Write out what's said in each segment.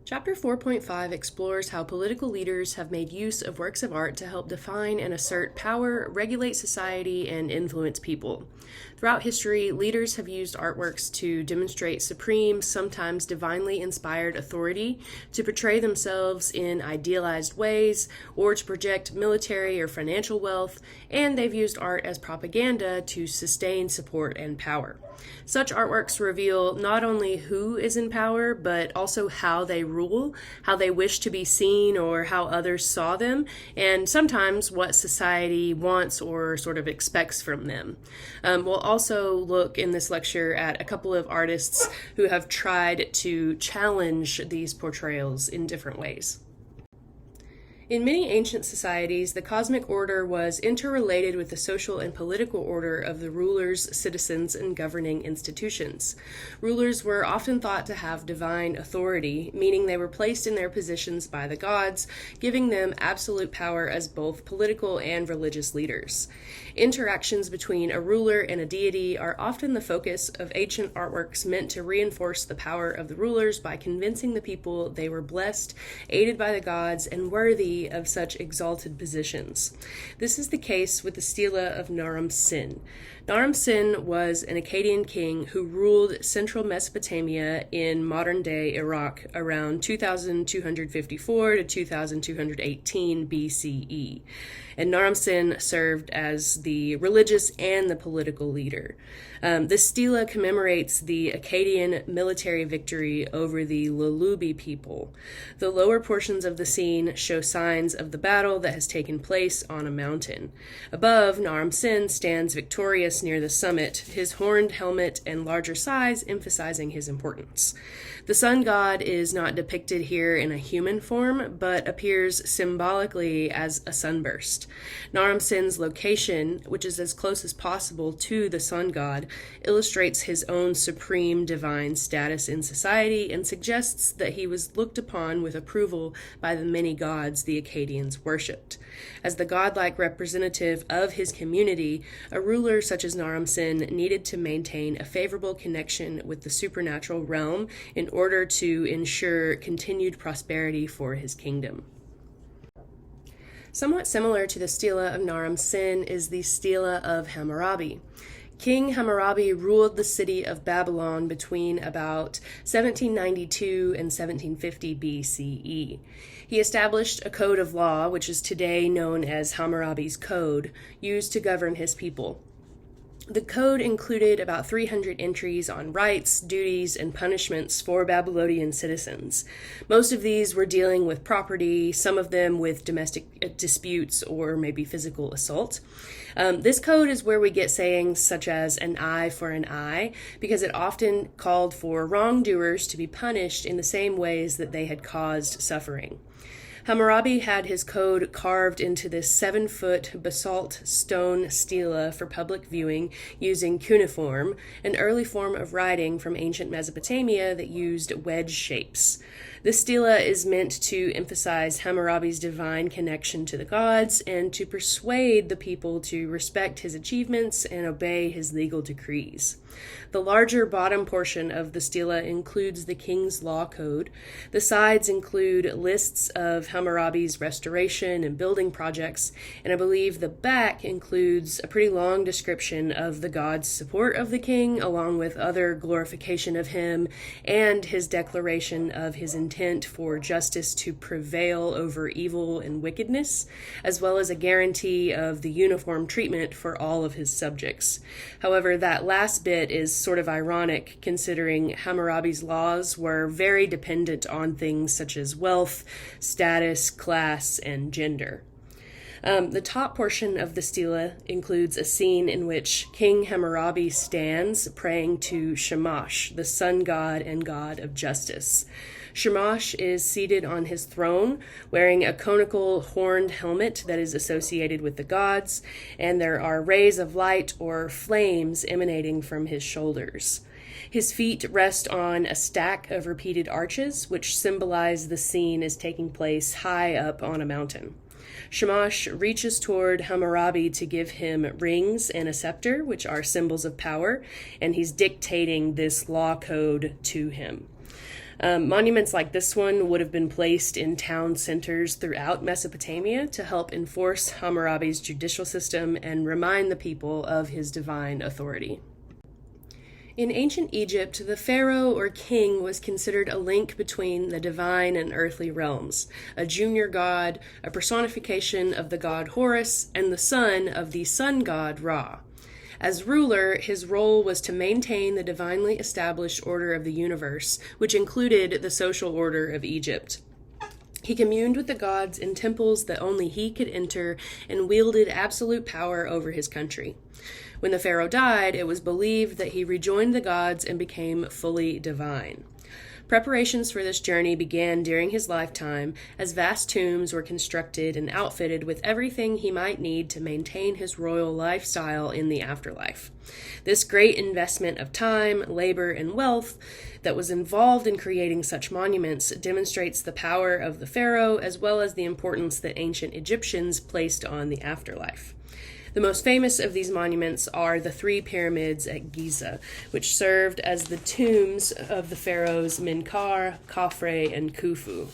Chapter 4.5 explores how political leaders have made use of works of art to help define and assert power, regulate society, and influence people. Throughout history, leaders have used artworks to demonstrate supreme, sometimes divinely inspired authority, to portray themselves in idealized ways, or to project military or financial wealth, and they've used art as propaganda to sustain support and power. Such artworks reveal not only who is in power, but also how they rule, how they wish to be seen, or how others saw them, and sometimes what society wants or sort of expects from them. We'll also look in this lecture at a couple of artists who have tried to challenge these portrayals in different ways. In many ancient societies, the cosmic order was interrelated with the social and political order of the rulers, citizens, and governing institutions. Rulers were often thought to have divine authority, meaning they were placed in their positions by the gods, giving them absolute power as both political and religious leaders. Interactions between a ruler and a deity are often the focus of ancient artworks meant to reinforce the power of the rulers by convincing the people they were blessed, aided by the gods, and worthy of such exalted positions. This is the case with the stela of Naram Sin. Naram Sin was an Akkadian king who ruled central Mesopotamia in modern-day Iraq around 2254 to 2218 BCE. And Naram Sin served as the religious and the political leader. This stela commemorates the Akkadian military victory over the Lulubi people. The lower portions of the scene show signs of the battle that has taken place on a mountain. Above, Naram Sin stands victorious near the summit, his horned helmet and larger size emphasizing his importance. The sun god is not depicted here in a human form, but appears symbolically as a sunburst. Naram Sin's location, which is as close as possible to the sun god, illustrates his own supreme divine status in society and suggests that he was looked upon with approval by the many gods the Akkadians worshipped. As the godlike representative of his community, a ruler such as Naram Sin needed to maintain a favorable connection with the supernatural realm in order to ensure continued prosperity for his kingdom. Somewhat similar to the stela of Naram Sin is the stela of Hammurabi. King Hammurabi ruled the city of Babylon between about 1792 and 1750 BCE. He established a code of law, which is today known as Hammurabi's Code, used to govern his people. The code included about 300 entries on rights, duties, and punishments for Babylonian citizens. Most of these were dealing with property, some of them with domestic disputes or maybe physical assault. This code is where we get sayings such as an eye for an eye, because it often called for wrongdoers to be punished in the same ways that they had caused suffering. Hammurabi had his code carved into this 7-foot basalt stone stela for public viewing using cuneiform, an early form of writing from ancient Mesopotamia that used wedge shapes. This stela is meant to emphasize Hammurabi's divine connection to the gods and to persuade the people to respect his achievements and obey his legal decrees. The larger bottom portion of the stela includes the king's law code. The sides include lists of Hammurabi's restoration and building projects, and I believe the back includes a pretty long description of the god's support of the king, along with other glorification of him and his declaration of his intent for justice to prevail over evil and wickedness, as well as a guarantee of the uniform treatment for all of his subjects. However, that last bit is sort of ironic considering Hammurabi's laws were very dependent on things such as wealth, status, class, and gender. The top portion of the stela includes a scene in which King Hammurabi stands praying to Shamash, the sun god and god of justice. Shamash is seated on his throne, wearing a conical horned helmet that is associated with the gods, and there are rays of light or flames emanating from his shoulders. His feet rest on a stack of repeated arches, which symbolize the scene as taking place high up on a mountain. Shamash reaches toward Hammurabi to give him rings and a scepter, which are symbols of power, and he's dictating this law code to him. Monuments like this one would have been placed in town centers throughout Mesopotamia to help enforce Hammurabi's judicial system and remind the people of his divine authority. In ancient Egypt, the pharaoh or king was considered a link between the divine and earthly realms, a junior god, a personification of the god Horus, and the son of the sun god Ra. As ruler, his role was to maintain the divinely established order of the universe, which included the social order of Egypt. He communed with the gods in temples that only he could enter and wielded absolute power over his country. When the pharaoh died, it was believed that he rejoined the gods and became fully divine. Preparations for this journey began during his lifetime, as vast tombs were constructed and outfitted with everything he might need to maintain his royal lifestyle in the afterlife. This great investment of time, labor, and wealth that was involved in creating such monuments demonstrates the power of the pharaoh as well as the importance that ancient Egyptians placed on the afterlife. The most famous of these monuments are the 3 pyramids at Giza, which served as the tombs of the pharaohs Menkaure, Khafre, and Khufu.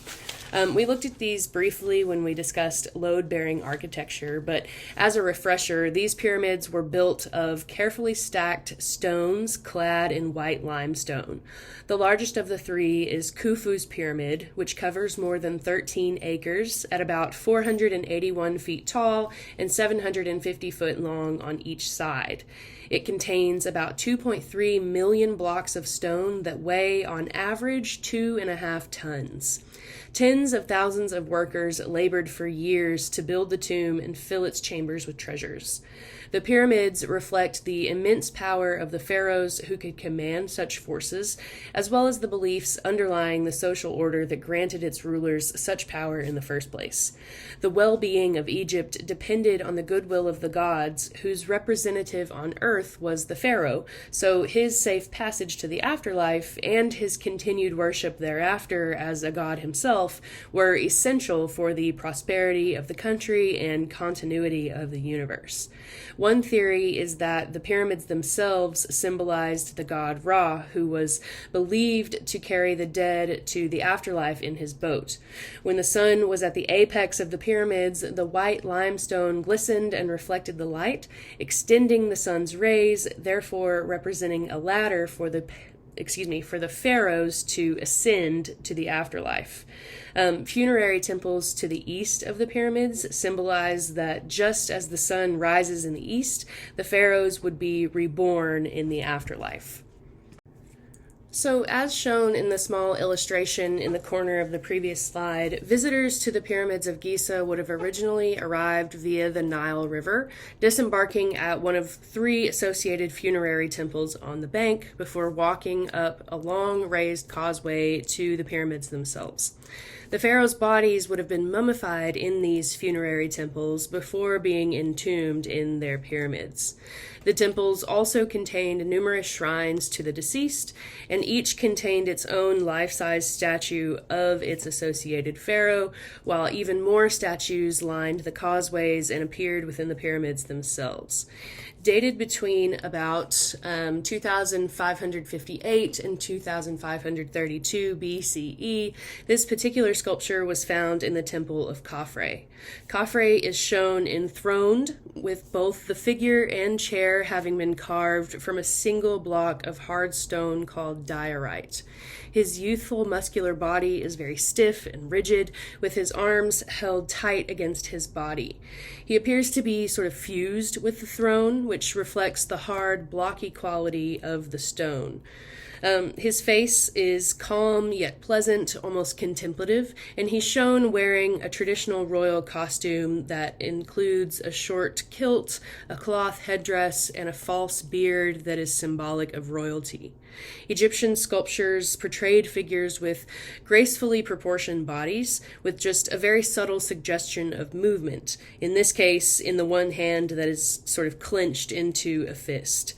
We looked at these briefly when we discussed load-bearing architecture, but as a refresher, these pyramids were built of carefully stacked stones clad in white limestone. The largest of the 3 is Khufu's pyramid, which covers more than 13 acres at about 481 feet tall and 750 foot long on each side. It contains about 2.3 million blocks of stone that weigh, on average, 2.5 tons. Tens of thousands of workers labored for years to build the tomb and fill its chambers with treasures. The pyramids reflect the immense power of the pharaohs who could command such forces, as well as the beliefs underlying the social order that granted its rulers such power in the first place. The well-being of Egypt depended on the goodwill of the gods, whose representative on earth was the pharaoh, so his safe passage to the afterlife and his continued worship thereafter as a god himself were essential for the prosperity of the country and continuity of the universe. One theory is that the pyramids themselves symbolized the god Ra, who was believed to carry the dead to the afterlife in his boat. When the sun was at the apex of the pyramids, the white limestone glistened and reflected the light, extending the sun's rays, therefore representing a ladder for the pharaohs to ascend to the afterlife. Funerary temples to the east of the pyramids symbolize that just as the sun rises in the east, the pharaohs would be reborn in the afterlife. So, as shown in the small illustration in the corner of the previous slide, visitors to the pyramids of Giza would have originally arrived via the Nile River, disembarking at one of 3 associated funerary temples on the bank before walking up a long raised causeway to the pyramids themselves. The pharaohs' bodies would have been mummified in these funerary temples before being entombed in their pyramids. The temples also contained numerous shrines to the deceased, and each contained its own life-size statue of its associated pharaoh, while even more statues lined the causeways and appeared within the pyramids themselves. Dated between about 2558 and 2532 BCE, this particular sculpture was found in the Temple of Khafre. Khafre is shown enthroned, with both the figure and chair having been carved from a single block of hard stone called diorite. His youthful, muscular body is very stiff and rigid, with his arms held tight against his body. He appears to be sort of fused with the throne, which reflects the hard, blocky quality of the stone. His face is calm yet pleasant, almost contemplative, and he's shown wearing a traditional royal costume that includes a short kilt, a cloth headdress, and a false beard that is symbolic of royalty. Egyptian sculptures portrayed figures with gracefully proportioned bodies, with just a very subtle suggestion of movement, in this case, in the one hand that is sort of clenched into a fist.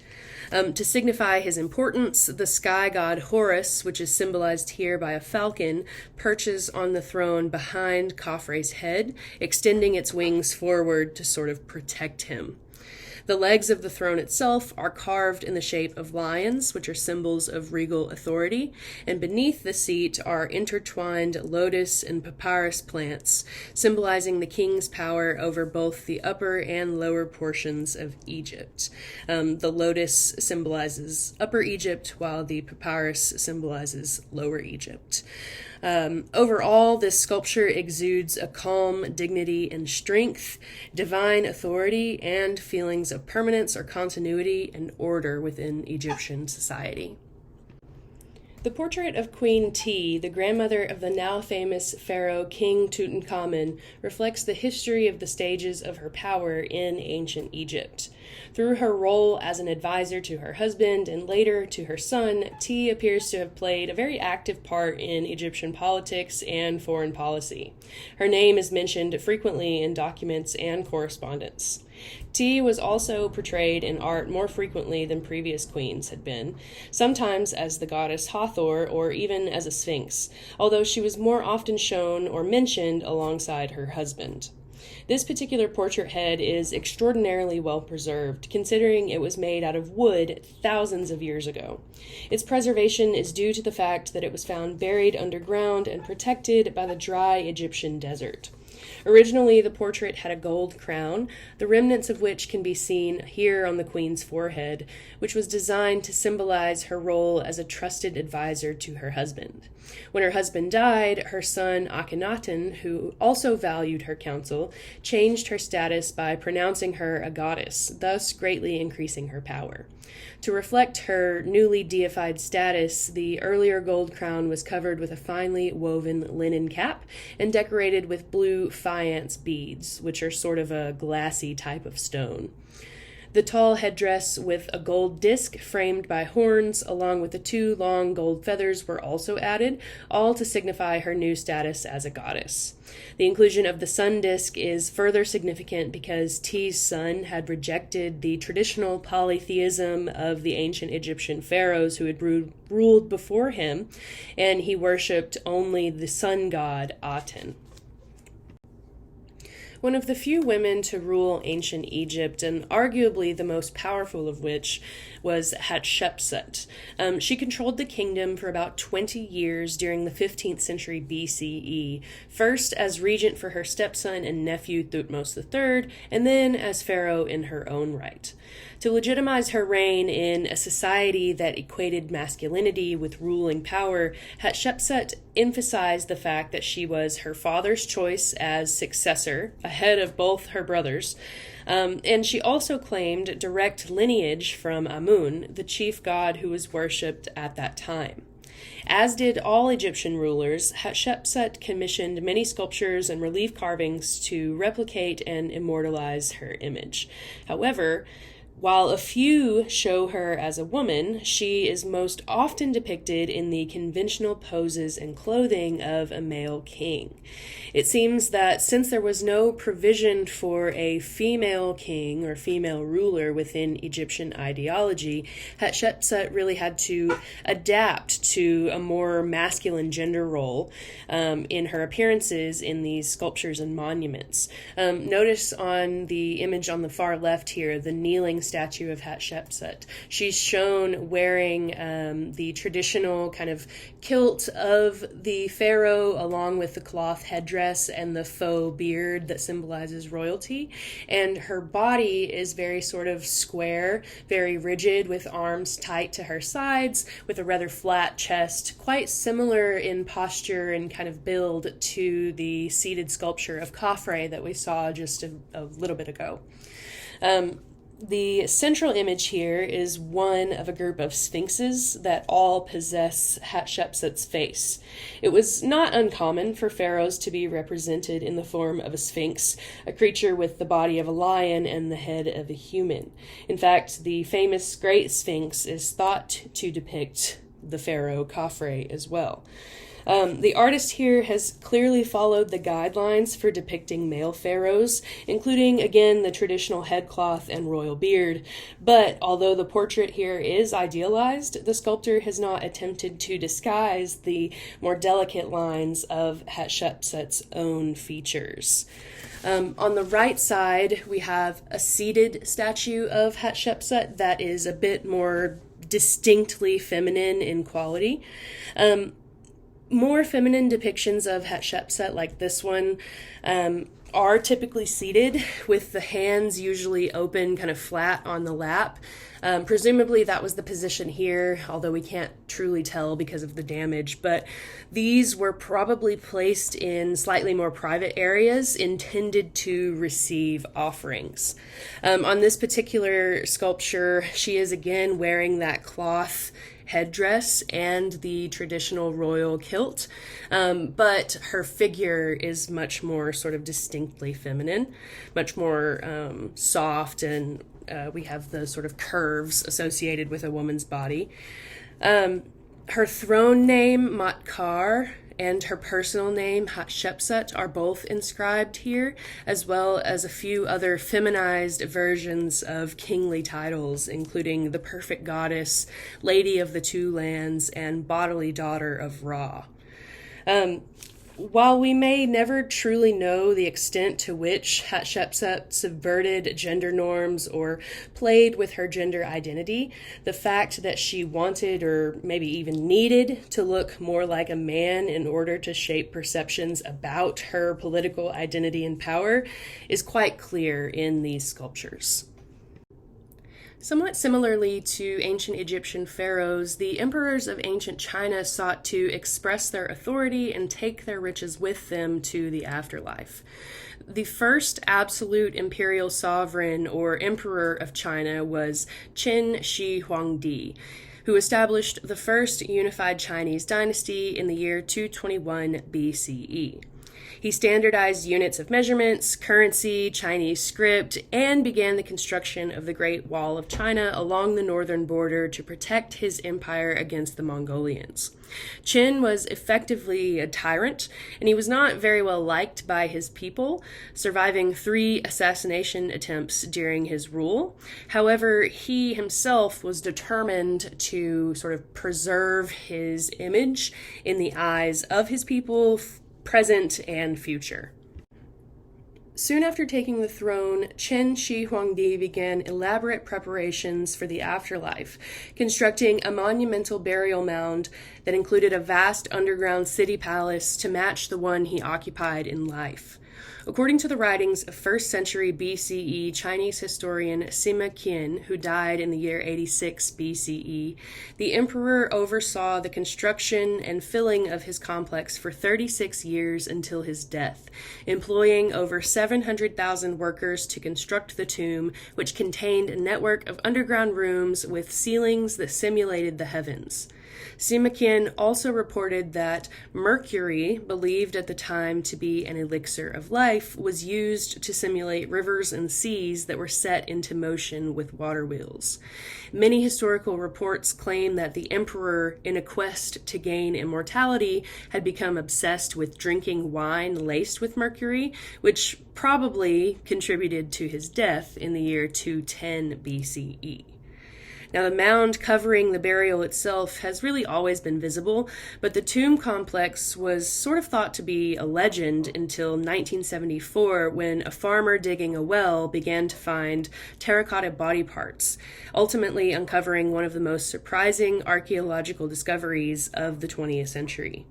To signify his importance, the sky god Horus, which is symbolized here by a falcon, perches on the throne behind Khafre's head, extending its wings forward to sort of protect him. The legs of the throne itself are carved in the shape of lions, which are symbols of regal authority, and beneath the seat are intertwined lotus and papyrus plants, symbolizing the king's power over both the upper and lower portions of Egypt. The lotus symbolizes Upper Egypt, while the papyrus symbolizes Lower Egypt. Overall, this sculpture exudes a calm dignity and strength, divine authority, and feelings of permanence or continuity and order within Egyptian society. The portrait of Queen Ti, the grandmother of the now famous pharaoh King Tutankhamun, reflects the history of the stages of her power in ancient Egypt. Through her role as an advisor to her husband and later to her son, Ti appears to have played a very active part in Egyptian politics and foreign policy. Her name is mentioned frequently in documents and correspondence. Ti was also portrayed in art more frequently than previous queens had been, sometimes as the goddess Hathor or even as a sphinx, although she was more often shown or mentioned alongside her husband. This particular portrait head is extraordinarily well preserved, considering it was made out of wood thousands of years ago. Its preservation is due to the fact that it was found buried underground and protected by the dry Egyptian desert. Originally, the portrait had a gold crown, the remnants of which can be seen here on the queen's forehead, which was designed to symbolize her role as a trusted advisor to her husband. When her husband died, her son Akhenaten, who also valued her counsel, changed her status by pronouncing her a goddess, thus greatly increasing her power. To reflect her newly deified status, the earlier gold crown was covered with a finely woven linen cap and decorated with blue faience beads, which are sort of a glassy type of stone. The tall headdress with a gold disc framed by horns, along with the 2 long gold feathers, were also added, all to signify her new status as a goddess. The inclusion of the sun disk is further significant because Ti's son had rejected the traditional polytheism of the ancient Egyptian pharaohs who had ruled before him, and he worshipped only the sun god Aten. One of the few women to rule ancient Egypt, and arguably the most powerful of which, was Hatshepsut. She controlled the kingdom for about 20 years during the 15th century BCE, first as regent for her stepson and nephew Thutmose III, and then as pharaoh in her own right. To legitimize her reign in a society that equated masculinity with ruling power, Hatshepsut emphasized the fact that she was her father's choice as successor, ahead of both her brothers, and she also claimed direct lineage from Amun, the chief god who was worshipped at that time. As did all Egyptian rulers, Hatshepsut commissioned many sculptures and relief carvings to replicate and immortalize her image. However, while a few show her as a woman, she is most often depicted in the conventional poses and clothing of a male king. It seems that since there was no provision for a female king or female ruler within Egyptian ideology, Hatshepsut really had to adapt to a more masculine gender role in her appearances in these sculptures and monuments. Notice on the image on the far left here, the kneeling statue of Hatshepsut. She's shown wearing the traditional kind of kilt of the pharaoh along with the cloth headdress and the faux beard that symbolizes royalty. And her body is very sort of square, very rigid, with arms tight to her sides, with a rather flat chest, quite similar in posture and kind of build to the seated sculpture of Khafre that we saw just a little bit ago. The central image here is one of a group of sphinxes that all possess Hatshepsut's face. It was not uncommon for pharaohs to be represented in the form of a sphinx, a creature with the body of a lion and the head of a human. In fact, the famous Great Sphinx is thought to depict the pharaoh Khafre as well. The artist here has clearly followed the guidelines for depicting male pharaohs, including, again, the traditional headcloth and royal beard. But although the portrait here is idealized, the sculptor has not attempted to disguise the more delicate lines of Hatshepsut's own features. On the right side, we have a seated statue of Hatshepsut that is a bit more distinctly feminine in quality. More feminine depictions of Hatshepsut, like this one, are typically seated with the hands usually open, kind of flat on the lap. Presumably that was the position here, although we can't truly tell because of the damage, but these were probably placed in slightly more private areas intended to receive offerings. On this particular sculpture, she is again wearing that cloth headdress and the traditional royal kilt, but her figure is much more sort of distinctly feminine, much more soft, and we have the sort of curves associated with a woman's body. Her throne name, Matkar, and her personal name, Hatshepsut, are both inscribed here, as well as a few other feminized versions of kingly titles, including the Perfect Goddess, Lady of the Two Lands, and Bodily Daughter of Ra. While we may never truly know the extent to which Hatshepsut subverted gender norms or played with her gender identity, the fact that she wanted or maybe even needed to look more like a man in order to shape perceptions about her political identity and power is quite clear in these sculptures. Somewhat similarly to ancient Egyptian pharaohs, the emperors of ancient China sought to express their authority and take their riches with them to the afterlife. The first absolute imperial sovereign or emperor of China was Qin Shi Huangdi, who established the first unified Chinese dynasty in the year 221 BCE. He standardized units of measurements, currency, Chinese script, and began the construction of the Great Wall of China along the northern border to protect his empire against the Mongolians. Qin was effectively a tyrant, and he was not very well liked by his people, surviving 3 assassination attempts during his rule. However, he himself was determined to sort of preserve his image in the eyes of his people, present and future. Soon after taking the throne, Qin Shi Huangdi began elaborate preparations for the afterlife, constructing a monumental burial mound that included a vast underground city palace to match the one he occupied in life. According to the writings of 1st century BCE Chinese historian Sima Qian, who died in the year 86 BCE, the emperor oversaw the construction and filling of his complex for 36 years until his death, employing over 700,000 workers to construct the tomb, which contained a network of underground rooms with ceilings that simulated the heavens. Sima Qian also reported that mercury, believed at the time to be an elixir of life, was used to simulate rivers and seas that were set into motion with water wheels. Many historical reports claim that the emperor, in a quest to gain immortality, had become obsessed with drinking wine laced with mercury, which probably contributed to his death in the year 210 BCE. Now, the mound covering the burial itself has really always been visible, but the tomb complex was sort of thought to be a legend until 1974, when a farmer digging a well began to find terracotta body parts, ultimately uncovering one of the most surprising archaeological discoveries of the 20th century.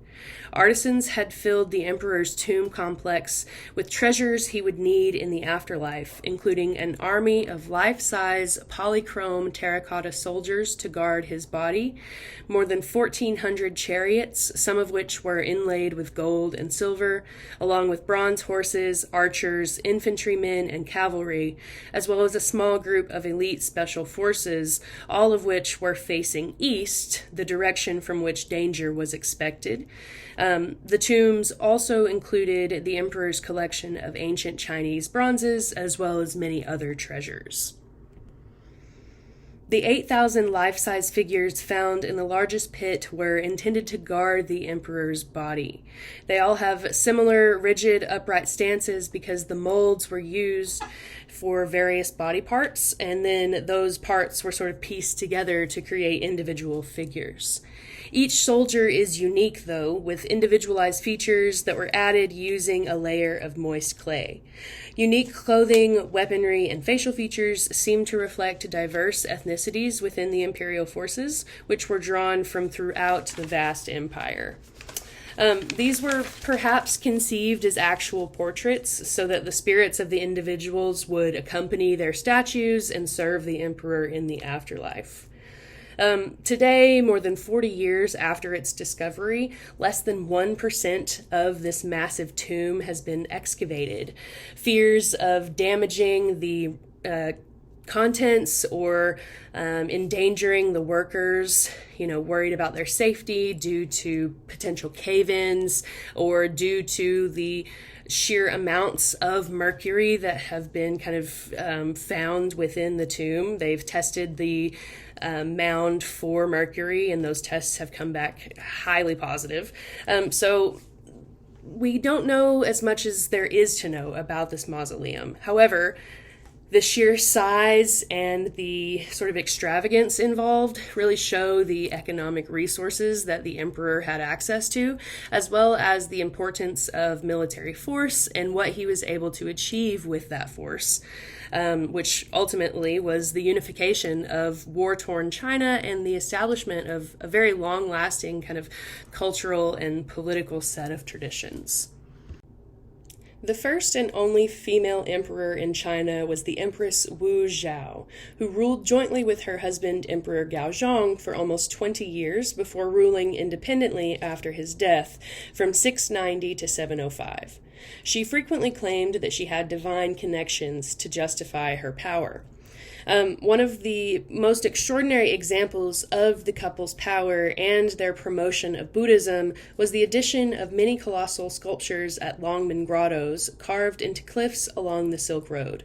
Artisans had filled the emperor's tomb complex with treasures he would need in the afterlife, including an army of life-size polychrome terracotta soldiers to guard his body, more than 1,400 chariots, some of which were inlaid with gold and silver, along with bronze horses, archers, infantrymen, and cavalry, as well as a small group of elite special forces, all of which were facing east, the direction from which danger was expected. The tombs also included the emperor's collection of ancient Chinese bronzes, as well as many other treasures. The 8,000 life-size figures found in the largest pit were intended to guard the emperor's body. They all have similar rigid upright stances because the molds were used for various body parts, and then those parts were sort of pieced together to create individual figures. Each soldier is unique, though, with individualized features that were added using a layer of moist clay. Unique clothing, weaponry, and facial features seem to reflect diverse ethnicities within the imperial forces, which were drawn from throughout the vast empire. These were perhaps conceived as actual portraits so that the spirits of the individuals would accompany their statues and serve the emperor in the afterlife. Today, more than 40 years after its discovery, less than 1% of this massive tomb has been excavated. Fears of damaging the contents or endangering the workers, worried about their safety due to potential cave-ins or due to the sheer amounts of mercury that have been kind of found within the tomb. They've tested the mound for mercury, and those tests have come back highly positive. So we don't know as much as there is to know about this mausoleum. However, the sheer size and the sort of extravagance involved really show the economic resources that the emperor had access to, as well as the importance of military force and what he was able to achieve with that force, which ultimately was the unification of war-torn China and the establishment of a very long-lasting kind of cultural and political set of traditions. The first and only female emperor in China was the Empress Wu Zhao, who ruled jointly with her husband, Emperor Gaozong, for almost 20 years before ruling independently after his death from 690 to 705. She frequently claimed that she had divine connections to justify her power. One of the most extraordinary examples of the couple's power and their promotion of Buddhism was the addition of many colossal sculptures at Longmen Grottoes carved into cliffs along the Silk Road.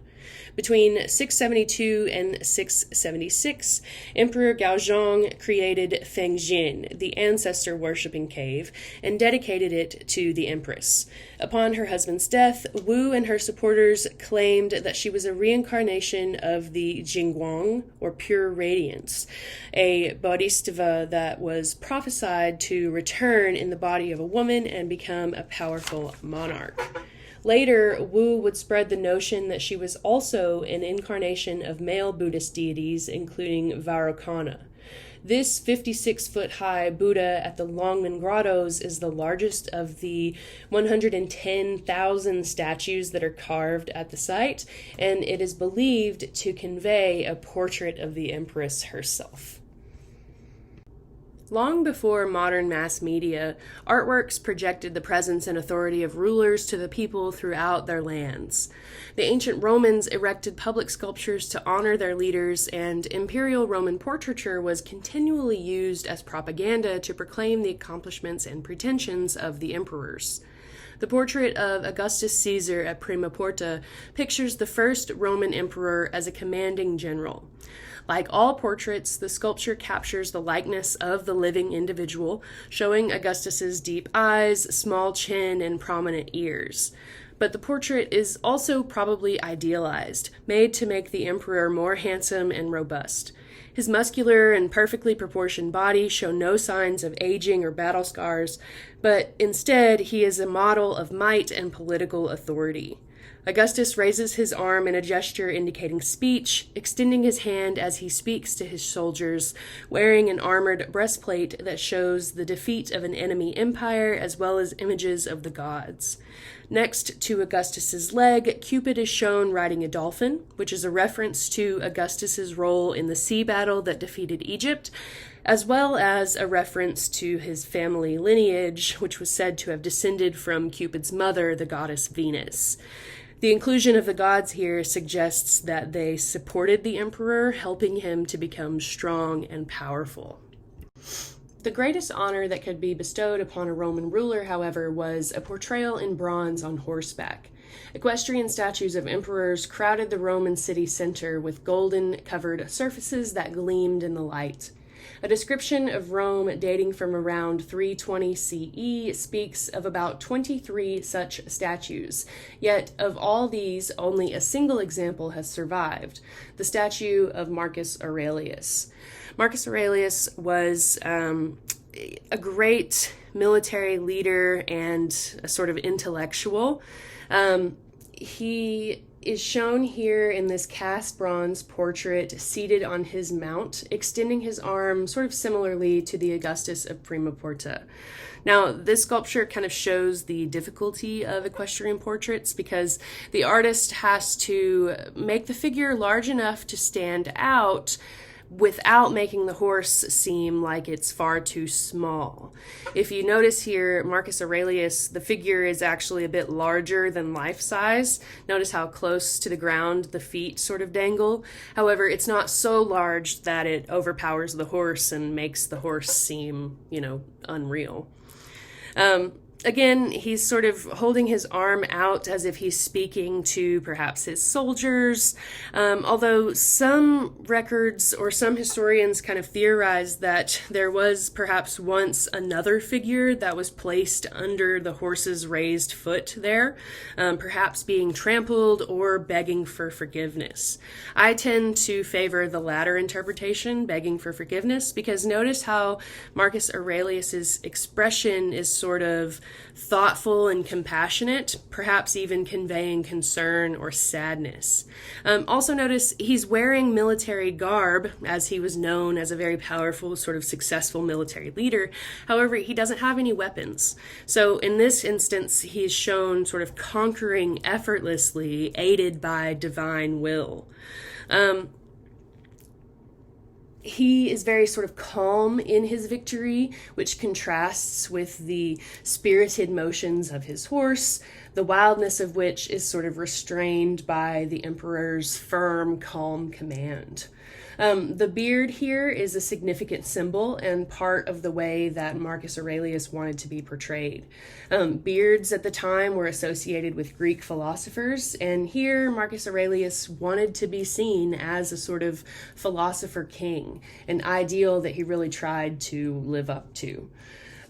Between 672 and 676, Emperor Gaozong created Fengjin, the ancestor-worshipping cave, and dedicated it to the empress. Upon her husband's death, Wu and her supporters claimed that she was a reincarnation of the Jingguang, or pure radiance, a bodhisattva that was prophesied to return in the body of a woman and become a powerful monarch. Later, Wu would spread the notion that she was also an incarnation of male Buddhist deities, including Vairocana. This 56-foot-high Buddha at the Longmen Grottoes is the largest of the 110,000 statues that are carved at the site, and it is believed to convey a portrait of the empress herself. Long before modern mass media, artworks projected the presence and authority of rulers to the people throughout their lands. The ancient Romans erected public sculptures to honor their leaders, and imperial Roman portraiture was continually used as propaganda to proclaim the accomplishments and pretensions of the emperors. The portrait of Augustus Caesar at Prima Porta pictures the first Roman emperor as a commanding general. Like all portraits, the sculpture captures the likeness of the living individual, showing Augustus's deep eyes, small chin, and prominent ears. But the portrait is also probably idealized, made to make the emperor more handsome and robust. His muscular and perfectly proportioned body show no signs of aging or battle scars, but instead he is a model of might and political authority. Augustus raises his arm in a gesture indicating speech, extending his hand as he speaks to his soldiers, wearing an armored breastplate that shows the defeat of an enemy empire as well as images of the gods. Next to Augustus's leg, Cupid is shown riding a dolphin, which is a reference to Augustus's role in the sea battle that defeated Egypt, as well as a reference to his family lineage, which was said to have descended from Cupid's mother, the goddess Venus. The inclusion of the gods here suggests that they supported the emperor, helping him to become strong and powerful. The greatest honor that could be bestowed upon a Roman ruler, however, was a portrayal in bronze on horseback. Equestrian statues of emperors crowded the Roman city center with golden covered surfaces that gleamed in the light. A description of Rome dating from around 320 CE speaks of about 23 such statues, yet of all these, only a single example has survived, the statue of Marcus Aurelius. Marcus Aurelius was a great military leader and a sort of intellectual. He is shown here in this cast bronze portrait seated on his mount, extending his arm sort of similarly to the Augustus of Prima Porta. Now, this sculpture kind of shows the difficulty of equestrian portraits because the artist has to make the figure large enough to stand out without making the horse seem like it's far too small. If you notice here, Marcus Aurelius, the figure is actually a bit larger than life size. Notice how close to the ground the feet sort of dangle. However, it's not so large that it overpowers the horse and makes the horse seem, unreal. Again, he's sort of holding his arm out as if he's speaking to perhaps his soldiers, although some records or some historians kind of theorize that there was perhaps once another figure that was placed under the horse's raised foot there, perhaps being trampled or begging for forgiveness. I tend to favor the latter interpretation, begging for forgiveness, because notice how Marcus Aurelius's expression is sort of thoughtful and compassionate, perhaps even conveying concern or sadness. Also notice he's wearing military garb, as he was known as a very powerful, sort of successful military leader. However, he doesn't have any weapons. So in this instance, he's shown sort of conquering effortlessly, aided by divine will. He is very sort of calm in his victory, which contrasts with the spirited motions of his horse, the wildness of which is sort of restrained by the emperor's firm, calm command. The beard here is a significant symbol and part of the way that Marcus Aurelius wanted to be portrayed. Beards at the time were associated with Greek philosophers, and here Marcus Aurelius wanted to be seen as a sort of philosopher king, an ideal that he really tried to live up to.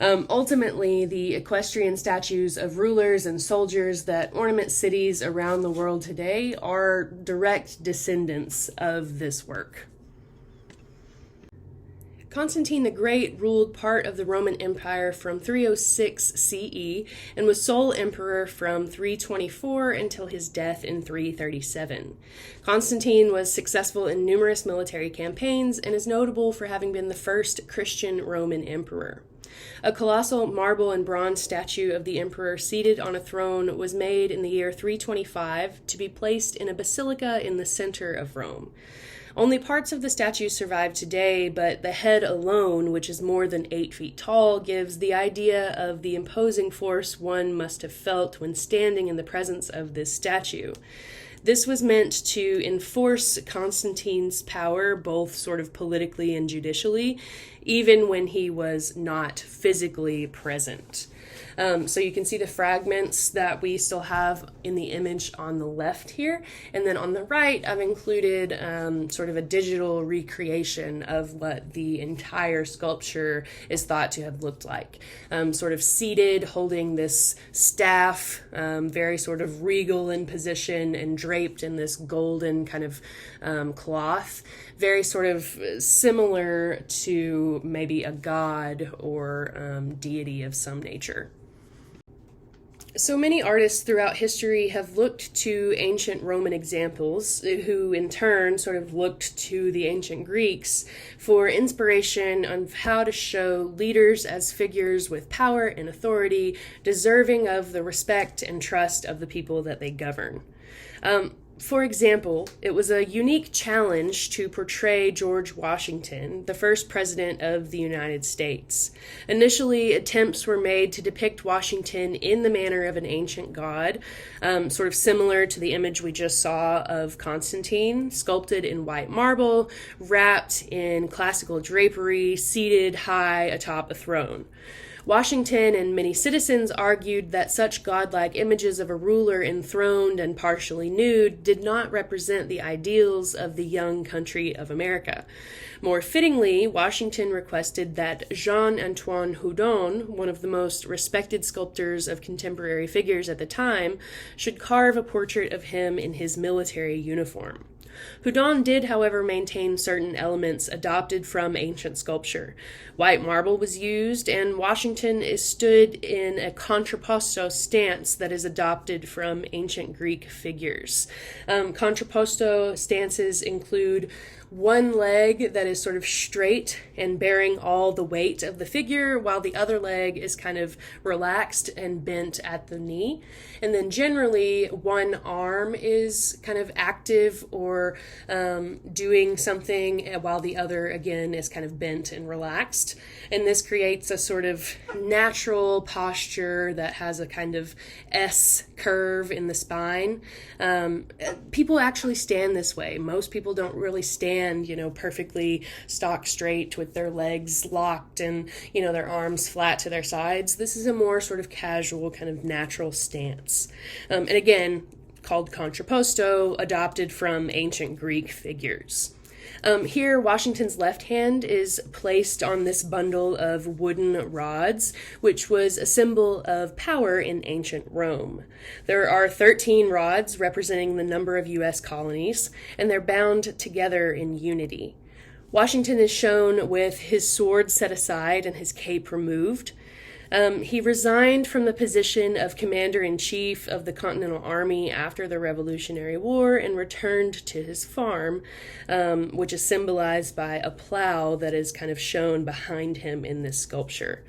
Ultimately, the equestrian statues of rulers and soldiers that ornament cities around the world today are direct descendants of this work. Constantine the Great ruled part of the Roman Empire from 306 CE and was sole emperor from 324 until his death in 337. Constantine was successful in numerous military campaigns and is notable for having been the first Christian Roman emperor. A colossal marble and bronze statue of the emperor seated on a throne was made in the year 325 to be placed in a basilica in the center of Rome. Only parts of the statue survive today, but the head alone, which is more than 8 feet tall, gives the idea of the imposing force one must have felt when standing in the presence of this statue. This was meant to enforce Constantine's power, both sort of politically and judicially, even when he was not physically present. So you can see the fragments that we still have in the image on the left here. And then on the right, I've included sort of a digital recreation of what the entire sculpture is thought to have looked like. Sort of seated, holding this staff, very sort of regal in position and draped in this golden kind of cloth. Very sort of similar to maybe a god or deity of some nature. So many artists throughout history have looked to ancient Roman examples, who in turn sort of looked to the ancient Greeks for inspiration on how to show leaders as figures with power and authority, deserving of the respect and trust of the people that they govern. For example, it was a unique challenge to portray George Washington, the first president of the United States. Initially, attempts were made to depict Washington in the manner of an ancient god, sort of similar to the image we just saw of Constantine, sculpted in white marble, wrapped in classical drapery, seated high atop a throne. Washington and many citizens argued that such godlike images of a ruler enthroned and partially nude did not represent the ideals of the young country of America. More fittingly, Washington requested that Jean-Antoine Houdon, one of the most respected sculptors of contemporary figures at the time, should carve a portrait of him in his military uniform. Houdon did, however, maintain certain elements adopted from ancient sculpture. White marble was used, and Washington is stood in a contrapposto stance that is adopted from ancient Greek figures. Contrapposto stances include one leg that is sort of straight and bearing all the weight of the figure, while the other leg is kind of relaxed and bent at the knee. And then generally, one arm is kind of active or doing something, while the other, again, is kind of bent and relaxed. And this creates a sort of natural posture that has a kind of S curve in the spine. People actually stand this way. Most people don't really stand, perfectly stock straight with their legs locked and, their arms flat to their sides. This is a more sort of casual, kind of natural stance. And again, called contrapposto, adopted from ancient Greek figures. Here, Washington's left hand is placed on this bundle of wooden rods, which was a symbol of power in ancient Rome. There are 13 rods representing the number of U.S. colonies, and they're bound together in unity. Washington is shown with his sword set aside and his cape removed. He resigned from the position of commander-in-chief of the Continental Army after the Revolutionary War and returned to his farm, which is symbolized by a plow that is kind of shown behind him in this sculpture.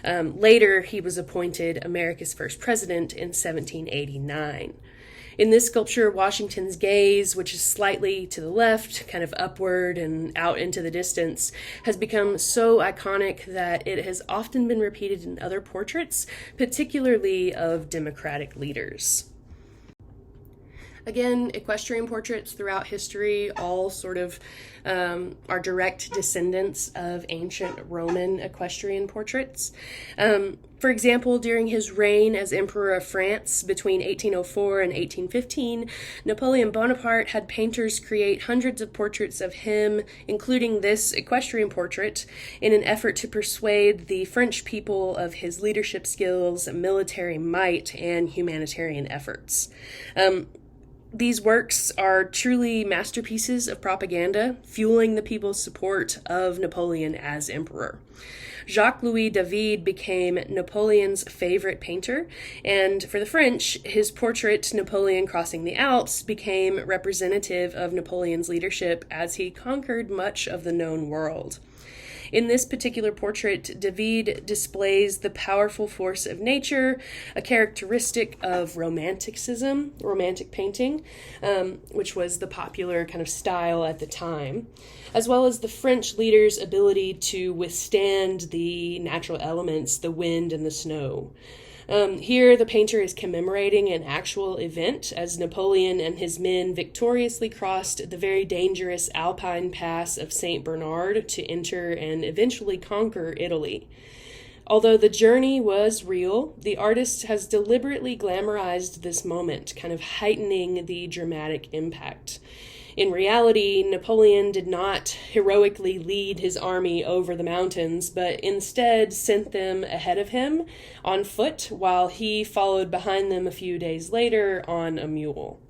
Later, he was appointed America's first president in 1789. In this sculpture, Washington's gaze, which is slightly to the left, kind of upward and out into the distance, has become so iconic that it has often been repeated in other portraits, particularly of Democratic leaders. Again, equestrian portraits throughout history all sort of are direct descendants of ancient Roman equestrian portraits. For example, during his reign as Emperor of France between 1804 and 1815, Napoleon Bonaparte had painters create hundreds of portraits of him, including this equestrian portrait, in an effort to persuade the French people of his leadership skills, military might, and humanitarian efforts. These works are truly masterpieces of propaganda, fueling the people's support of Napoleon as emperor. Jacques-Louis David became Napoleon's favorite painter, and for the French, his portrait, Napoleon Crossing the Alps, became representative of Napoleon's leadership as he conquered much of the known world. In this particular portrait, David displays the powerful force of nature, a characteristic of romanticism, romantic painting, which was the popular kind of style at the time, as well as the French leader's ability to withstand the natural elements, the wind and the snow. Here, the painter is commemorating an actual event as Napoleon and his men victoriously crossed the very dangerous Alpine pass of St. Bernard to enter and eventually conquer Italy. Although the journey was real, the artist has deliberately glamorized this moment, kind of heightening the dramatic impact. In reality, Napoleon did not heroically lead his army over the mountains, but instead sent them ahead of him on foot, while he followed behind them a few days later on a mule.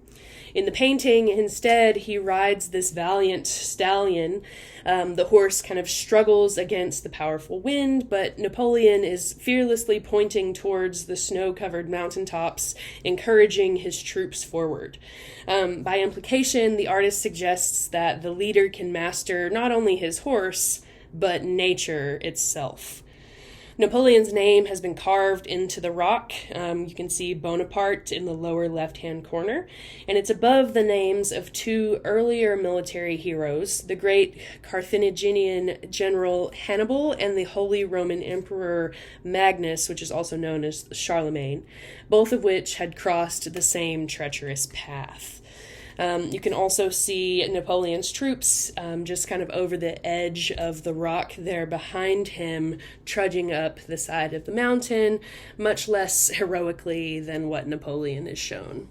In the painting, instead, he rides this valiant stallion. The horse kind of struggles against the powerful wind, but Napoleon is fearlessly pointing towards the snow-covered mountaintops, encouraging his troops forward. By implication, the artist suggests that the leader can master not only his horse, but nature itself. Napoleon's name has been carved into the rock. You can see Bonaparte in the lower left-hand corner, and it's above the names of two earlier military heroes, the great Carthaginian general Hannibal and the Holy Roman Emperor Magnus, which is also known as Charlemagne, both of which had crossed the same treacherous path. You can also see Napoleon's troops just kind of over the edge of the rock there behind him, trudging up the side of the mountain, much less heroically than what Napoleon is shown.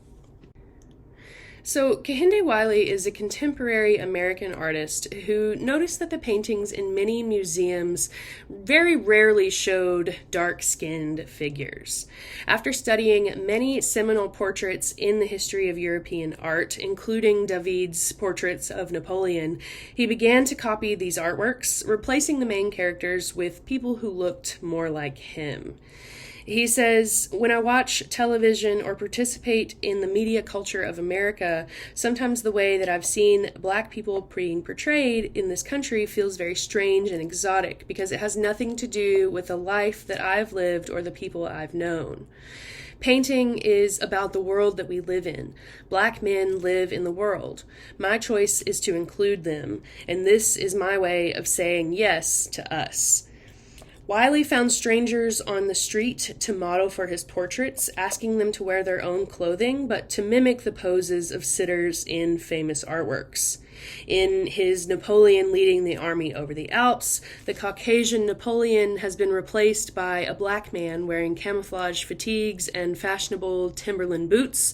So, Kehinde Wiley is a contemporary American artist who noticed that the paintings in many museums very rarely showed dark-skinned figures. After studying many seminal portraits in the history of European art, including David's portraits of Napoleon, he began to copy these artworks, replacing the main characters with people who looked more like him. He says, when I watch television or participate in the media culture of America, sometimes the way that I've seen Black people being portrayed in this country feels very strange and exotic because it has nothing to do with the life that I've lived or the people I've known. Painting is about the world that we live in. Black men live in the world. My choice is to include them, and this is my way of saying yes to us. Wiley found strangers on the street to model for his portraits, asking them to wear their own clothing, but to mimic the poses of sitters in famous artworks. In his Napoleon leading the army over the Alps, the Caucasian Napoleon has been replaced by a black man wearing camouflage fatigues and fashionable Timberland boots,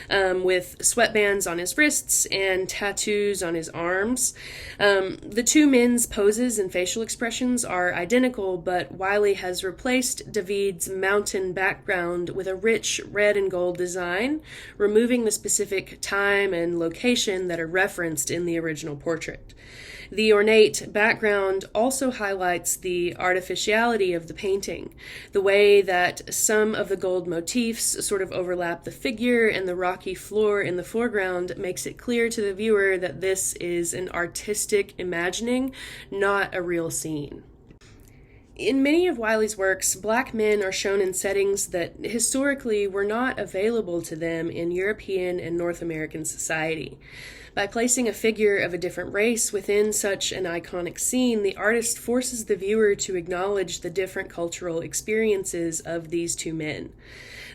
with sweatbands on his wrists and tattoos on his arms. The two men's poses and facial expressions are identical, but Wiley has replaced David's mountain background with a rich red and gold design, removing the specific time and location that are referenced in the original portrait. The ornate background also highlights the artificiality of the painting. The way that some of the gold motifs sort of overlap the figure and the rocky floor in the foreground makes it clear to the viewer that this is an artistic imagining, not a real scene. In many of Wiley's works, Black men are shown in settings that historically were not available to them in European and North American society. By placing a figure of a different race within such an iconic scene, the artist forces the viewer to acknowledge the different cultural experiences of these two men.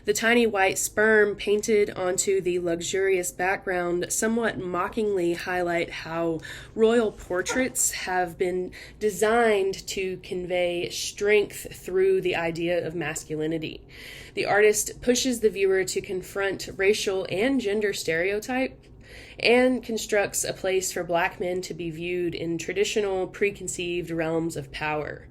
The tiny white sperm painted onto the luxurious background somewhat mockingly highlight how royal portraits have been designed to convey strength through the idea of masculinity. The artist pushes the viewer to confront racial and gender stereotype and constructs a place for Black men to be viewed in traditional, preconceived realms of power.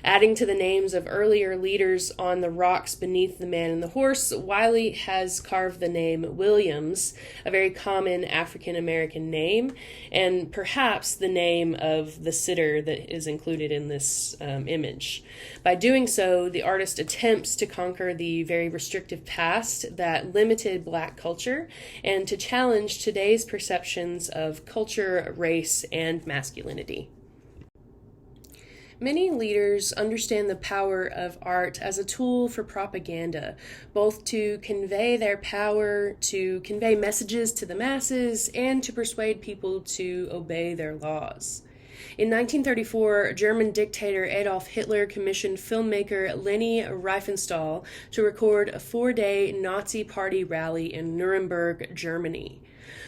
Adding to the names of earlier leaders on the rocks beneath the man and the horse, Wiley has carved the name Williams, a very common African American name, and perhaps the name of the sitter that is included in this image. By doing so, the artist attempts to conquer the very restrictive past that limited Black culture and to challenge today's perceptions of culture, race, and masculinity. Many leaders understand the power of art as a tool for propaganda, both to convey their power, to convey messages to the masses, and to persuade people to obey their laws. In 1934, German dictator Adolf Hitler commissioned filmmaker Leni Riefenstahl to record a 4-day Nazi Party rally in Nuremberg, Germany.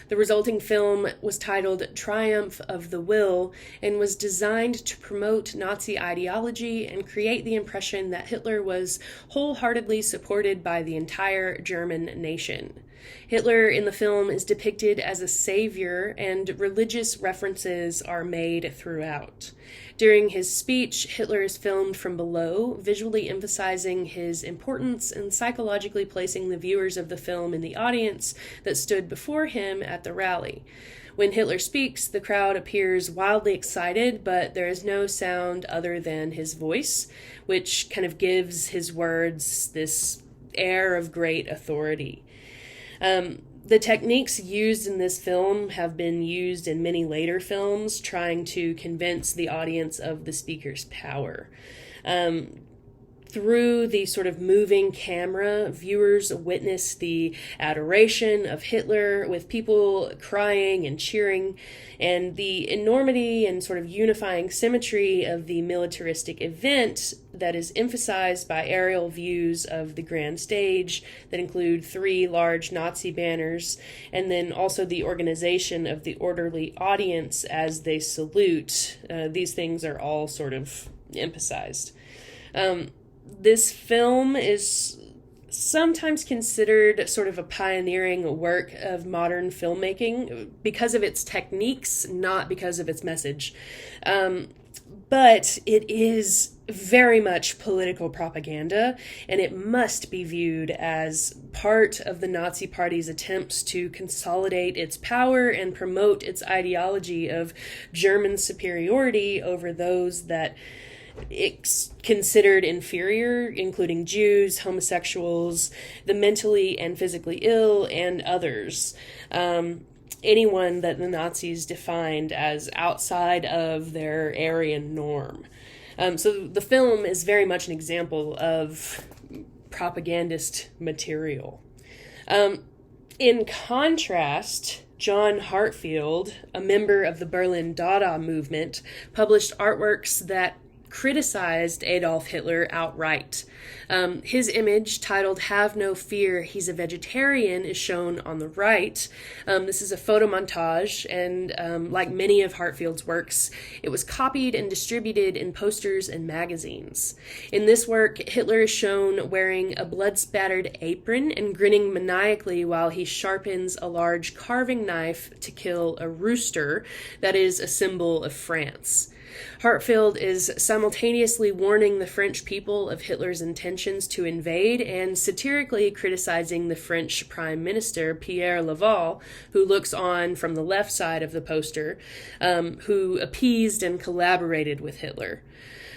The resulting film was titled Triumph of the Will and was designed to promote Nazi ideology and create the impression that Hitler was wholeheartedly supported by the entire German nation. Hitler in the film is depicted as a savior, and religious references are made throughout. During his speech, Hitler is filmed from below, visually emphasizing his importance and psychologically placing the viewers of the film in the audience that stood before him at the rally. When Hitler speaks, the crowd appears wildly excited, but there is no sound other than his voice, which kind of gives his words this air of great authority. The techniques used in this film have been used in many later films, trying to convince the audience of the speaker's power. Through the sort of moving camera, viewers witness the adoration of Hitler, with people crying and cheering, and the enormity and sort of unifying symmetry of the militaristic event that is emphasized by aerial views of the grand stage that include 3 large Nazi banners, and then also the organization of the orderly audience as they salute. These things are all sort of emphasized. This film is sometimes considered sort of a pioneering work of modern filmmaking because of its techniques, not because of its message. But it is very much political propaganda, and it must be viewed as part of the Nazi Party's attempts to consolidate its power and promote its ideology of German superiority over those that it's considered inferior, including Jews, homosexuals, the mentally and physically ill, and others. Anyone that the Nazis defined as outside of their Aryan norm. So the film is very much an example of propagandist material. In contrast, John Heartfield, a member of the Berlin Dada movement, published artworks that criticized Adolf Hitler outright. His image, titled "Have No Fear, He's a Vegetarian," is shown on the right. This is a photo montage, and like many of Heartfield's works, it was copied and distributed in posters and magazines. In this work, Hitler is shown wearing a blood-spattered apron and grinning maniacally while he sharpens a large carving knife to kill a rooster that is a symbol of France. Heartfield is simultaneously warning the French people of Hitler's intentions to invade and satirically criticizing the French Prime Minister, Pierre Laval, who looks on from the left side of the poster, who appeased and collaborated with Hitler.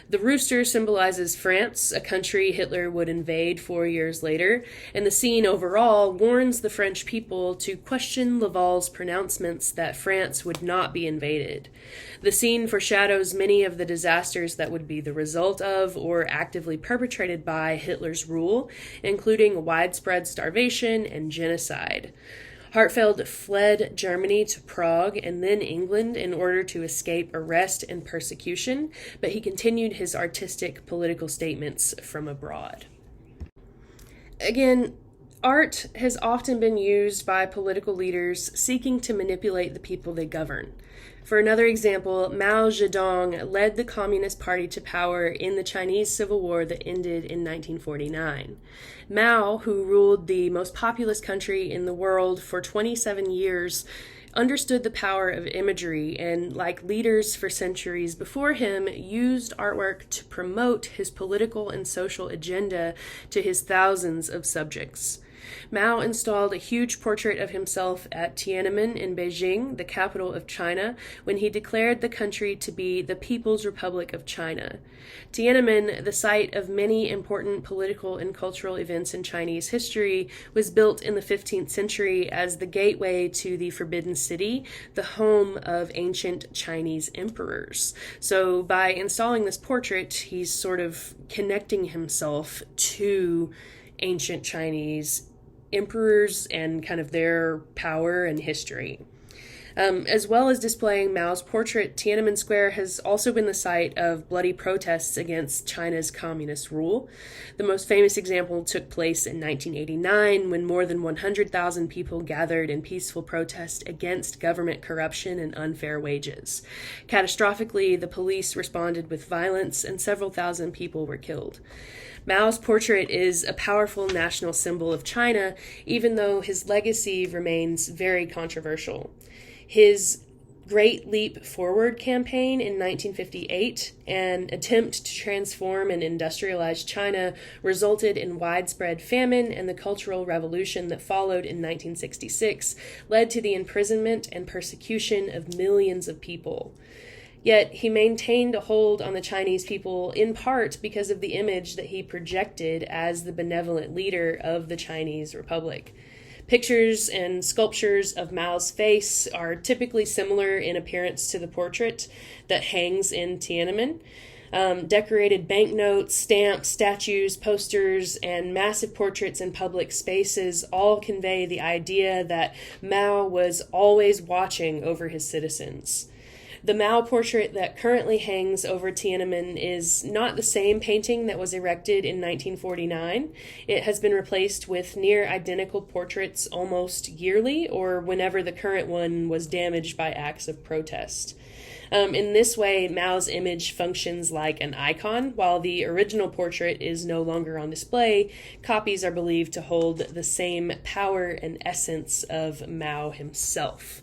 The rooster symbolizes France, a country Hitler would invade 4 years later, and the scene overall warns the French people to question Laval's pronouncements that France would not be invaded. The scene foreshadows many of the disasters that would be the result of or actively perpetrated by Hitler's rule, including widespread starvation and genocide. Heartfield fled Germany to Prague and then England in order to escape arrest and persecution, but he continued his artistic political statements from abroad. Again, art has often been used by political leaders seeking to manipulate the people they govern. For another example, Mao Zedong led the Communist Party to power in the Chinese Civil War that ended in 1949. Mao, who ruled the most populous country in the world for 27 years, understood the power of imagery and, like leaders for centuries before him, used artwork to promote his political and social agenda to his thousands of subjects. Mao installed a huge portrait of himself at Tiananmen in Beijing, the capital of China, when he declared the country to be the People's Republic of China. Tiananmen, the site of many important political and cultural events in Chinese history, was built in the 15th century as the gateway to the Forbidden City, the home of ancient Chinese emperors. So by installing this portrait, he's sort of connecting himself to ancient Chinese emperors and kind of their power and history. As well as displaying Mao's portrait, Tiananmen Square has also been the site of bloody protests against China's communist rule. The most famous example took place in 1989 when more than 100,000 people gathered in peaceful protest against government corruption and unfair wages. Catastrophically, the police responded with violence and several thousand people were killed. Mao's portrait is a powerful national symbol of China, even though his legacy remains very controversial. His Great Leap Forward campaign in 1958, an attempt to transform and industrialize China, resulted in widespread famine, and the Cultural Revolution that followed in 1966 led to the imprisonment and persecution of millions of people. Yet he maintained a hold on the Chinese people in part because of the image that he projected as the benevolent leader of the Chinese Republic. Pictures and sculptures of Mao's face are typically similar in appearance to the portrait that hangs in Tiananmen. Decorated banknotes, stamps, statues, posters, and massive portraits in public spaces all convey the idea that Mao was always watching over his citizens. The Mao portrait that currently hangs over Tiananmen is not the same painting that was erected in 1949. It has been replaced with near identical portraits almost yearly, or whenever the current one was damaged by acts of protest. In this way, Mao's image functions like an icon. While the original portrait is no longer on display, copies are believed to hold the same power and essence of Mao himself.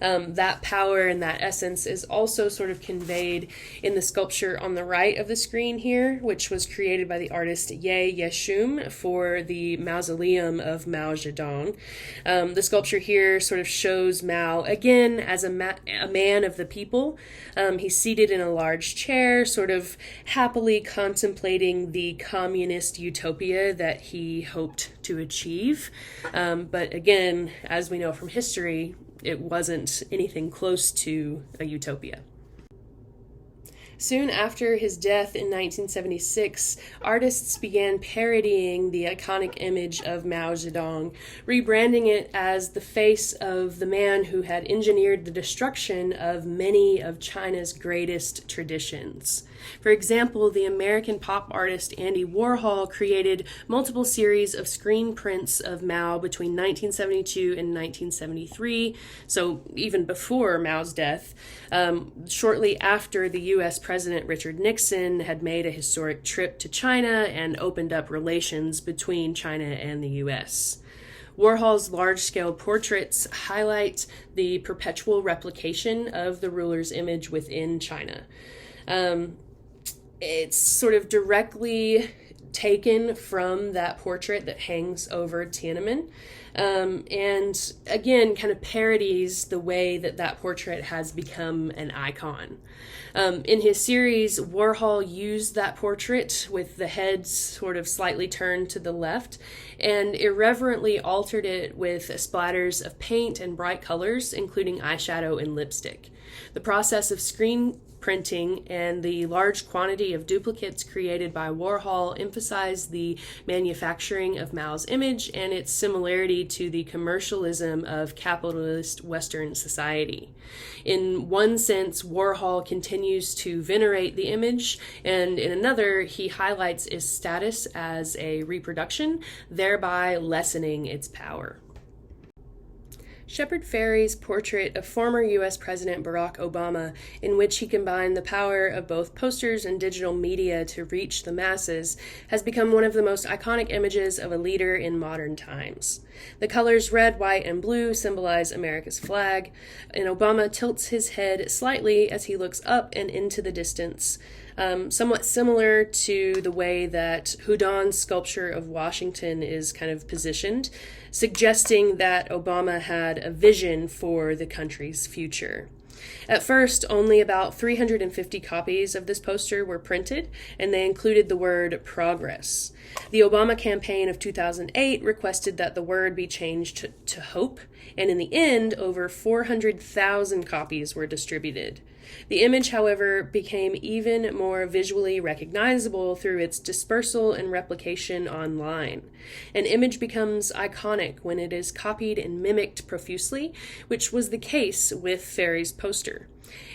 That power and that essence is also sort of conveyed in the sculpture on the right of the screen here, which was created by the artist Ye Yeshum for the mausoleum of Mao Zedong. The sculpture here sort of shows Mao again as a man of the people. He's seated in a large chair, sort of happily contemplating the communist utopia that he hoped to achieve. But again, as we know from history, it wasn't anything close to a utopia. Soon after his death in 1976, artists began parodying the iconic image of Mao Zedong, rebranding it as the face of the man who had engineered the destruction of many of China's greatest traditions. For example, the American pop artist Andy Warhol created multiple series of screen prints of Mao between 1972 and 1973, so even before Mao's death, shortly after the U.S. President Richard Nixon had made a historic trip to China and opened up relations between China and the U.S. Warhol's large-scale portraits highlight the perpetual replication of the ruler's image within China. It's sort of directly taken from that portrait that hangs over Tiananmen, and again kind of parodies the way that that portrait has become an icon. In his series, Warhol used that portrait with the head sort of slightly turned to the left and irreverently altered it with splatters of paint and bright colors, including eyeshadow and lipstick. The process of screen printing and the large quantity of duplicates created by Warhol emphasized the manufacturing of Mao's image and its similarity to the commercialism of capitalist Western society. In one sense, Warhol continues to venerate the image, and in another, he highlights its status as a reproduction, thereby lessening its power. Shepard Fairey's portrait of former U.S. President Barack Obama, in which he combined the power of both posters and digital media to reach the masses, has become one of the most iconic images of a leader in modern times. The colors red, white, and blue symbolize America's flag, and Obama tilts his head slightly as he looks up and into the distance, somewhat similar to the way that Houdon's sculpture of Washington is kind of positioned, suggesting that Obama had a vision for the country's future. At first, only about 350 copies of this poster were printed, and they included the word progress. The Obama campaign of 2008 requested that the word be changed to hope, and in the end, over 400,000 copies were distributed. The image, however, became even more visually recognizable through its dispersal and replication online. An image becomes iconic when it is copied and mimicked profusely, which was the case with Fairey's poster.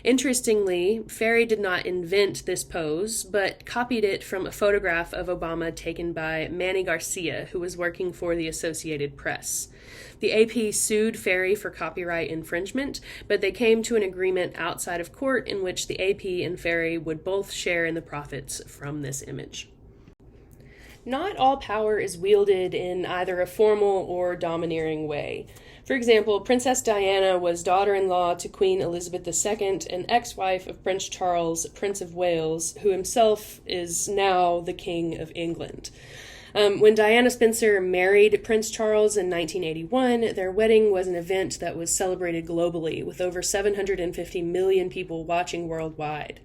Interestingly, Fairey did not invent this pose, but copied it from a photograph of Obama taken by Manny Garcia, who was working for the Associated Press. The AP sued Fairey for copyright infringement, but they came to an agreement outside of court in which the AP and Fairey would both share in the profits from this image. Not all power is wielded in either a formal or domineering way. For example, Princess Diana was daughter-in-law to Queen Elizabeth II and ex-wife of Prince Charles, Prince of Wales, who himself is now the King of England. When Diana Spencer married Prince Charles in 1981, their wedding was an event that was celebrated globally, with over 750 million people watching worldwide.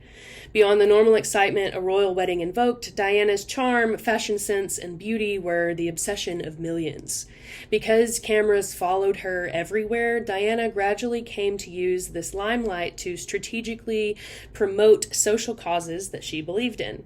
Beyond the normal excitement a royal wedding invoked, Diana's charm, fashion sense, and beauty were the obsession of millions. Because cameras followed her everywhere, Diana gradually came to use this limelight to strategically promote social causes that she believed in.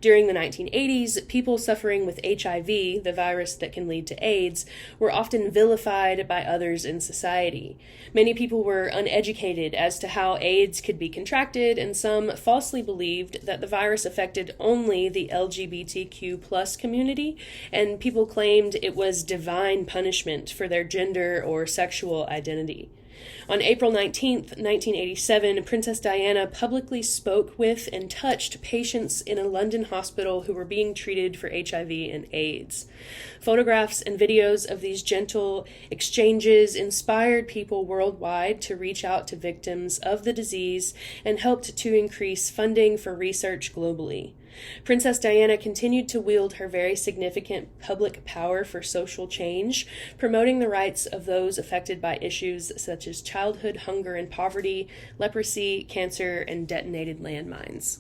During the 1980s, people suffering with HIV, the virus that can lead to AIDS, were often vilified by others in society. Many people were uneducated as to how AIDS could be contracted, and some falsely believed that the virus affected only the LGBTQ plus community, and people claimed it was divine punishment for their gender or sexual identity. On April 19, 1987, Princess Diana publicly spoke with and touched patients in a London hospital who were being treated for HIV and AIDS. Photographs and videos of these gentle exchanges inspired people worldwide to reach out to victims of the disease and helped to increase funding for research globally. Princess Diana continued to wield her very significant public power for social change, promoting the rights of those affected by issues such as childhood hunger and poverty, leprosy, cancer, and detonated landmines.